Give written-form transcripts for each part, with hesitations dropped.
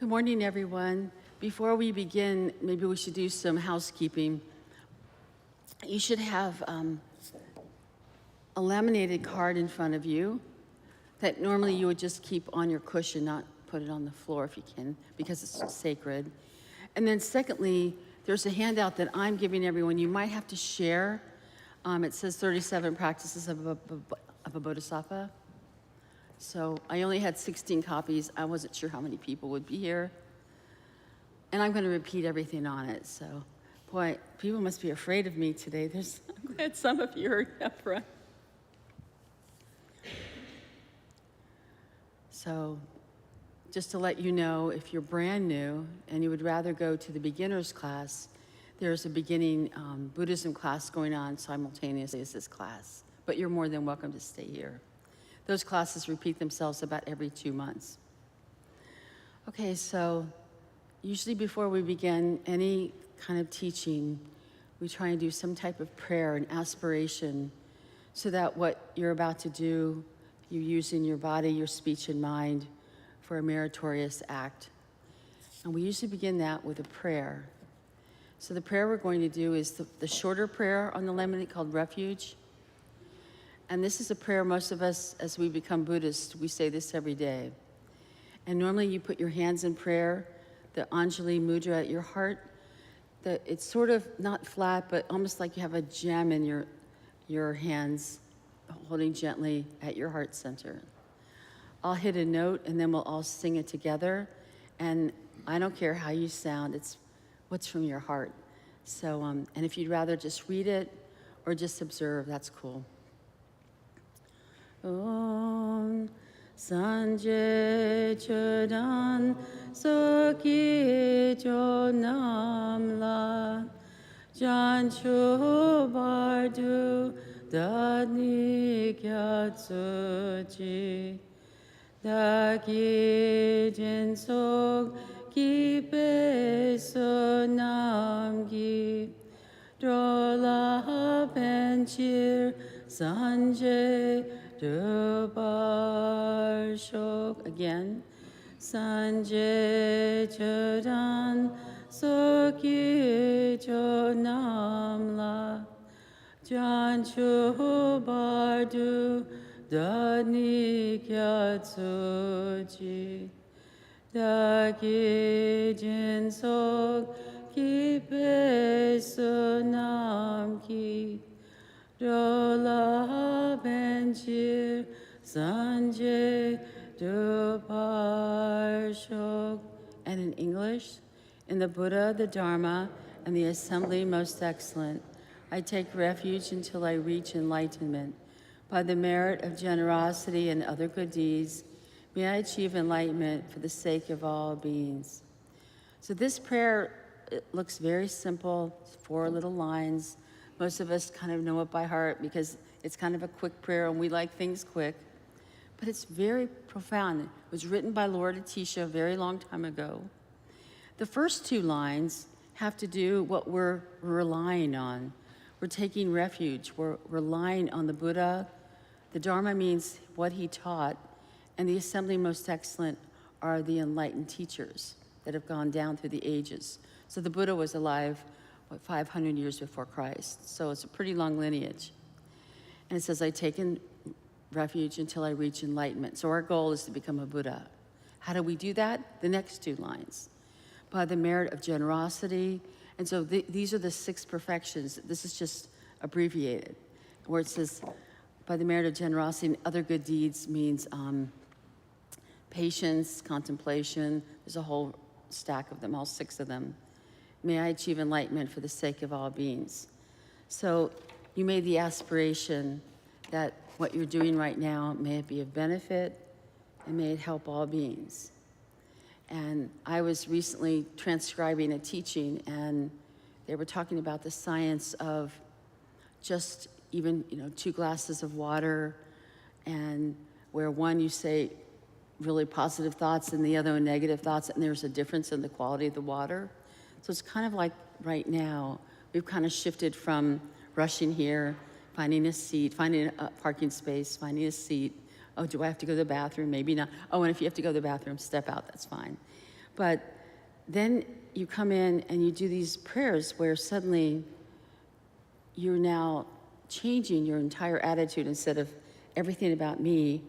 Good morning, everyone. Before we begin, maybe we should do some housekeeping. You should have a laminated card in front of you that normally you would just keep on your cushion, not put it on the floor if you can, because it's sacred. And then secondly, there's a handout that I'm giving everyone. You might have to share. It says 37 practices of a Bodhisattva. So I only had 16 copies. I wasn't sure how many people would be here. And I'm going to repeat everything on it. So, boy, people must be afraid of me today. I'm glad some of you are up front. So, just to let you know, if you're brand new and you would rather go to the beginner's class, there's a beginning Buddhism class going on simultaneously as this class. But you're more than welcome to stay here. Those classes repeat themselves about every 2 months. Okay, so usually before we begin any kind of teaching, we try and do some type of prayer and aspiration so that what you're about to do, you use in your body, your speech, and mind for a meritorious act. And we usually begin that with a prayer. So the prayer we're going to do is the shorter prayer on the laminate called Refuge. And this is a prayer most of us, as we become Buddhists, we say this every day. And normally you put your hands in prayer, the Anjali Mudra at your heart. It's sort of not flat, but almost like you have a gem in your hands, holding gently at your heart center. I'll hit a note, and then we'll all sing it together. And I don't care how you sound, it's what's from your heart. So, and if you'd rather just read it or just observe, that's cool. Om Sanjay Chodan Soki Chonam La Janchu Bardu Dani Kyatsuji Daki Jinsok Kipe Sonam Gi Drola Benchir Sanjay Dubar Shok, again. Sanjay Chodan Soki Chonam La Janchu Bardu Dani Kyatsuji Daki Jinsok Kipe Sonam Ki Dola Benchir Sanjay Dupar Shok. And in English, in the Buddha, the Dharma, and the Assembly Most Excellent, I take refuge until I reach enlightenment. By the merit of generosity and other good deeds, may I achieve enlightenment for the sake of all beings. So this prayer, it looks very simple, 4 little lines. Most of us kind of know it by heart because it's kind of a quick prayer and we like things quick. But it's very profound. It was written by Lord Atisha a very long time ago. The first 2 lines have to do what we're relying on. We're taking refuge. We're relying on the Buddha. The Dharma means what he taught. And the Assembly Most Excellent are the enlightened teachers that have gone down through the ages. So the Buddha was alive 500 years before Christ. So it's a pretty long lineage. And it says, I take in refuge until I reach enlightenment. So our goal is to become a Buddha. How do we do that? The next 2 lines. By the merit of generosity. And so these are the 6 perfections. This is just abbreviated. Where it says, by the merit of generosity and other good deeds means patience, contemplation. There's a whole stack of them, all 6 of them. May I achieve enlightenment for the sake of all beings. So you made the aspiration that what you're doing right now, may it be of benefit and may it help all beings. And I was recently transcribing a teaching and they were talking about the science of just even, 2 glasses of water, and where one you say really positive thoughts and the other negative thoughts, and there's a difference in the quality of the water. So it's kind of like right now, we've kind of shifted from rushing here, finding a seat, finding a parking space, finding a seat. Oh, do I have to go to the bathroom? Maybe not. Oh, and if you have to go to the bathroom, step out, that's fine. But then you come in and you do these prayers where suddenly you're now changing your entire attitude. Instead of everything about me,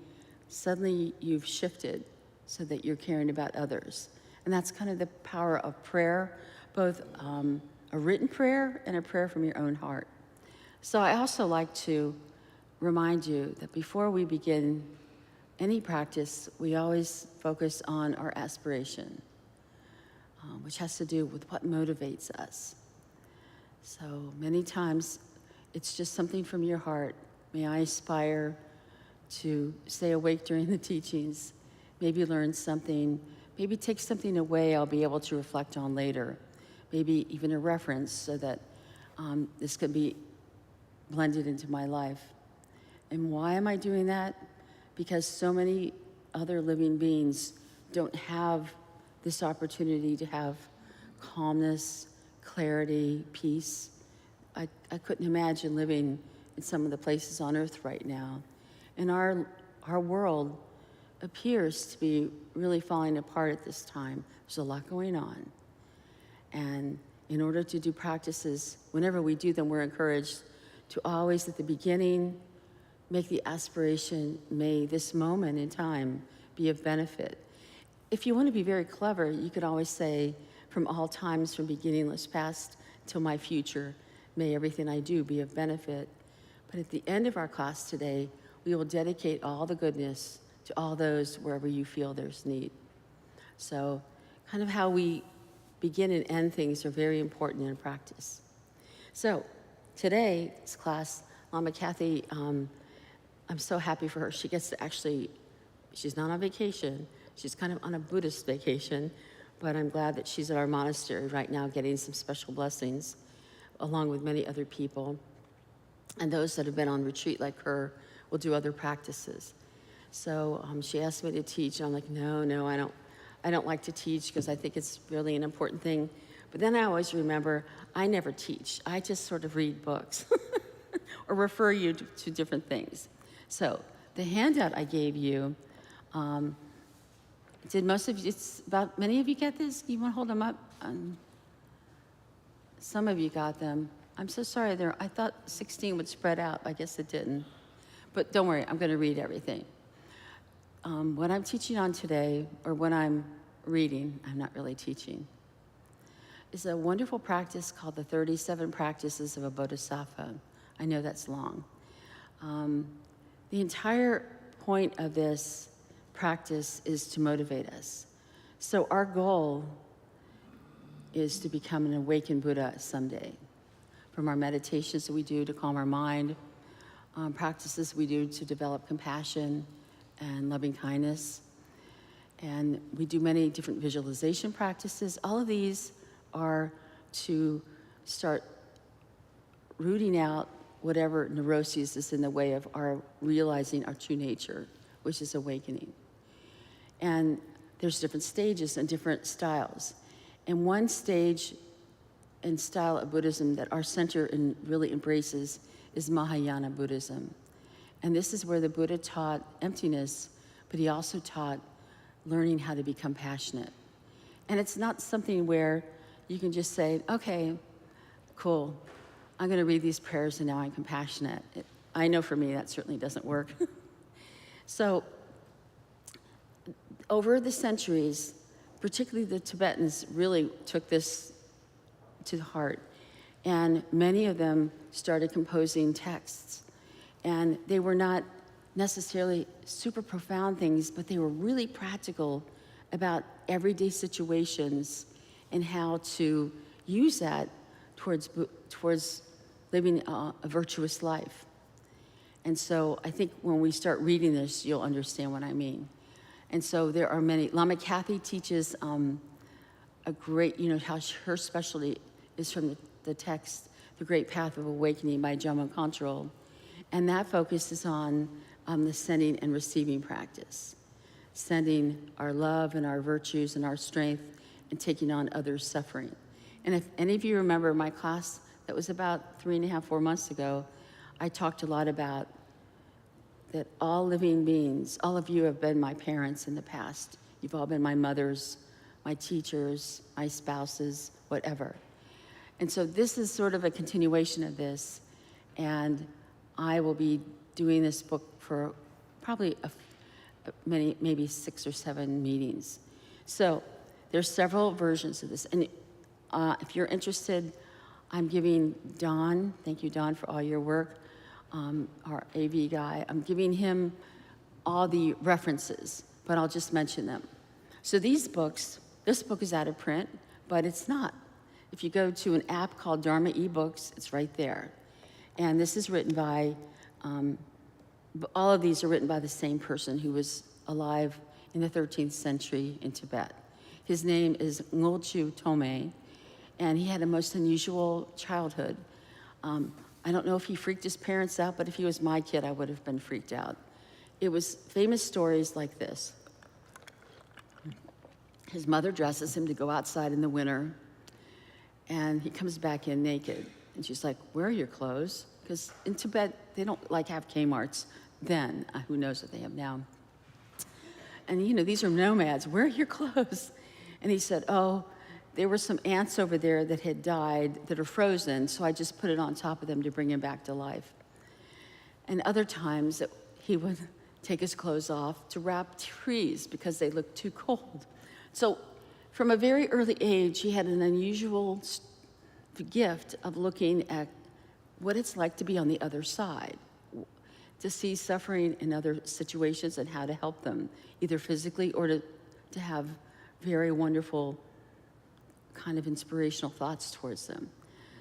suddenly you've shifted so that you're caring about others. And that's kind of the power of prayer, both a written prayer and a prayer from your own heart. So I also like to remind you that before we begin any practice, we always focus on our aspiration, which has to do with what motivates us. So many times, it's just something from your heart. May I aspire to stay awake during the teachings, maybe learn something, maybe take something away I'll be able to reflect on later, maybe even a reference so that this can be blended into my life. And why am I doing that? Because so many other living beings don't have this opportunity to have calmness, clarity, peace. I couldn't imagine living in some of the places on earth right now. And our world appears to be really falling apart at this time. There's a lot going on. And in order to do practices, whenever we do them, we're encouraged to always, at the beginning, make the aspiration, may this moment in time be of benefit. If you want to be very clever, you could always say, from all times, from beginningless past till my future, may everything I do be of benefit. But at the end of our class today, we will dedicate all the goodness to all those wherever you feel there's need. So kind of how we begin and end things are very important in practice. So today's class, Lama Cathy, I'm so happy for her. She gets to actually, she's not on vacation. She's kind of on a Buddhist vacation, but I'm glad that she's at our monastery right now getting some special blessings, along with many other people. And those that have been on retreat like her will do other practices. So she asked me to teach, and I'm like, no, I don't like to teach because I think it's really an important thing. But then I always remember, I never teach. I just sort of read books or refer you to different things. So the handout I gave you, did most of you, it's about, many of you get this? You want to hold them up? Some of you got them. I'm so sorry, I thought 16 would spread out. I guess it didn't. But don't worry, I'm going to read everything. What I'm teaching on today, or what I'm reading, I'm not really teaching, is a wonderful practice called the 37 Practices of a Bodhisattva. I know that's long. The entire point of this practice is to motivate us. So our goal is to become an awakened Buddha someday. From our meditations that we do to calm our mind, practices we do to develop compassion and loving kindness. And we do many different visualization practices. All of these are to start rooting out whatever neuroses is in the way of our realizing our true nature, which is awakening. And there's different stages and different styles. And one stage and style of Buddhism that our center really embraces is Mahayana Buddhism. And this is where the Buddha taught emptiness, but he also taught learning how to be compassionate. And it's not something where you can just say, okay, cool, I'm going to read these prayers and now I'm compassionate. I know for me that certainly doesn't work. So over the centuries, particularly the Tibetans really took this to heart. And many of them started composing texts. And they were not necessarily super profound things, but they were really practical about everyday situations and how to use that towards living a virtuous life. And so I think when we start reading this, you'll understand what I mean. And so there are many. Lama Cathy teaches a great, how her specialty is from the text, The Great Path of Awakening by Jamon Kongtrul. And that focuses on the sending and receiving practice. Sending our love and our virtues and our strength and taking on others' suffering. And if any of you remember my class that was about 3.5, 4 months ago, I talked a lot about that all living beings, all of you have been my parents in the past. You've all been my mothers, my teachers, my spouses, whatever. And so this is sort of a continuation of this, and I will be doing this book for probably maybe 6 or 7 meetings. So there's several versions of this, and if you're interested, I'm giving Don, thank you Don for all your work, our AV guy, I'm giving him all the references, but I'll just mention them. So these books, this book is out of print, but it's not. If you go to an app called Dharma eBooks, it's right there. And this is written by, all of these are written by the same person who was alive in the 13th century in Tibet. His name is Ngolchu Tome, and he had a most unusual childhood. I don't know if he freaked his parents out, but if he was my kid, I would have been freaked out. It was famous stories like this. His mother dresses him to go outside in the winter, and he comes back in naked. And she's like, where are your clothes? Because in Tibet, they don't like have Kmarts then. Who knows what they have now. And you know, these are nomads. Where are your clothes? And he said, oh, there were some ants over there that had died that are frozen, so I just put it on top of them to bring him back to life. And other times, he would take his clothes off to wrap trees because they looked too cold. So from a very early age, he had an unusual gift of looking at what it's like to be on the other side, to see suffering in other situations and how to help them, either physically or to have very wonderful kind of inspirational thoughts towards them.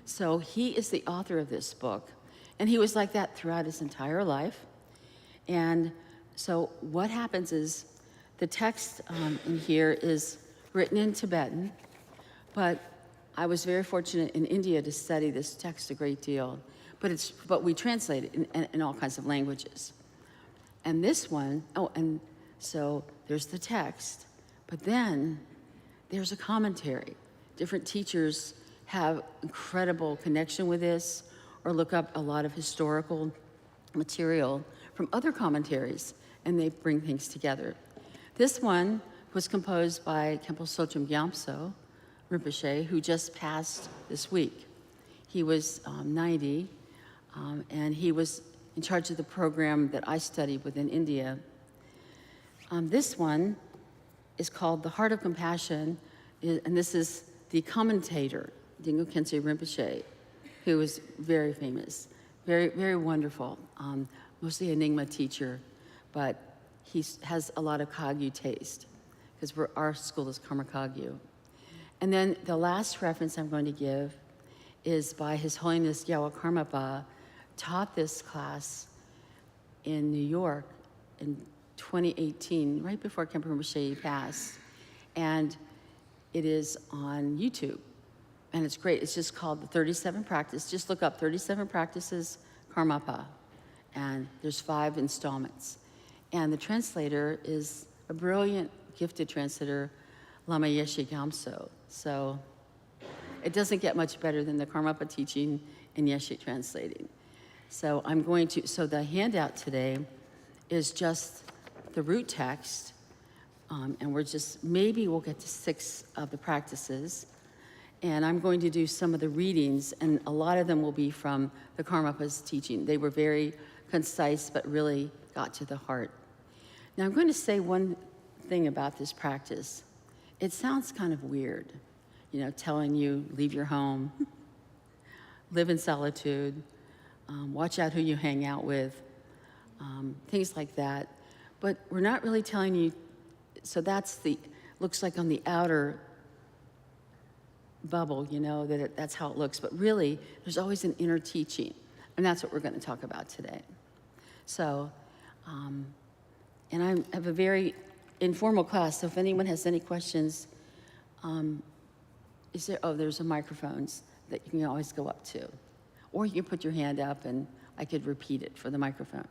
So he is the author of this book, and he was like that throughout his entire life. And so what happens is the text in here is written in Tibetan, but I was very fortunate in India to study this text a great deal, but we translate it in all kinds of languages. And this one, and so there's the text, but then there's a commentary. Different teachers have incredible connection with this, or look up a lot of historical material from other commentaries, and they bring things together. This one was composed by Khenpo Ken Rinpoche, who just passed this week. He was 90, and he was in charge of the program that I studied within India. This one is called The Heart of Compassion, and this is the commentator, Thrangu Rinpoche, who is very famous, very, very wonderful, mostly Enigma teacher, but he has a lot of Kagyu taste, because our school is Karma Kagyu. And then the last reference I'm going to give is by His Holiness Yawa Karmapa, taught this class in New York in 2018, right before Khenpo Rinpoche passed. And it is on YouTube, and it's great. It's just called the 37 Practice. Just look up 37 Practices Karmapa, and there's 5 installments. And the translator is a brilliant, gifted translator, Lama Yeshe Gamso. So it doesn't get much better than the Karmapa teaching and Yeshe translating. So so the handout today is just the root text, and maybe we'll get to 6 of the practices. And I'm going to do some of the readings, and a lot of them will be from the Karmapa's teaching. They were very concise, but really got to the heart. Now I'm going to say one thing about this practice. It sounds kind of weird, telling you, leave your home, live in solitude, watch out who you hang out with, things like that. But we're not really telling you, so looks like on the outer bubble, that's how it looks. But really, there's always an inner teaching, and that's what we're going to talk about today. So, and I have a very informal class, so if anyone has any questions, there's a microphones that you can always go up to. Or you can put your hand up and I could repeat it for the microphone.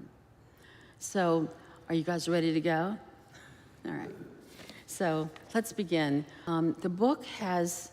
So, are you guys ready to go? All right. So, let's begin. The book has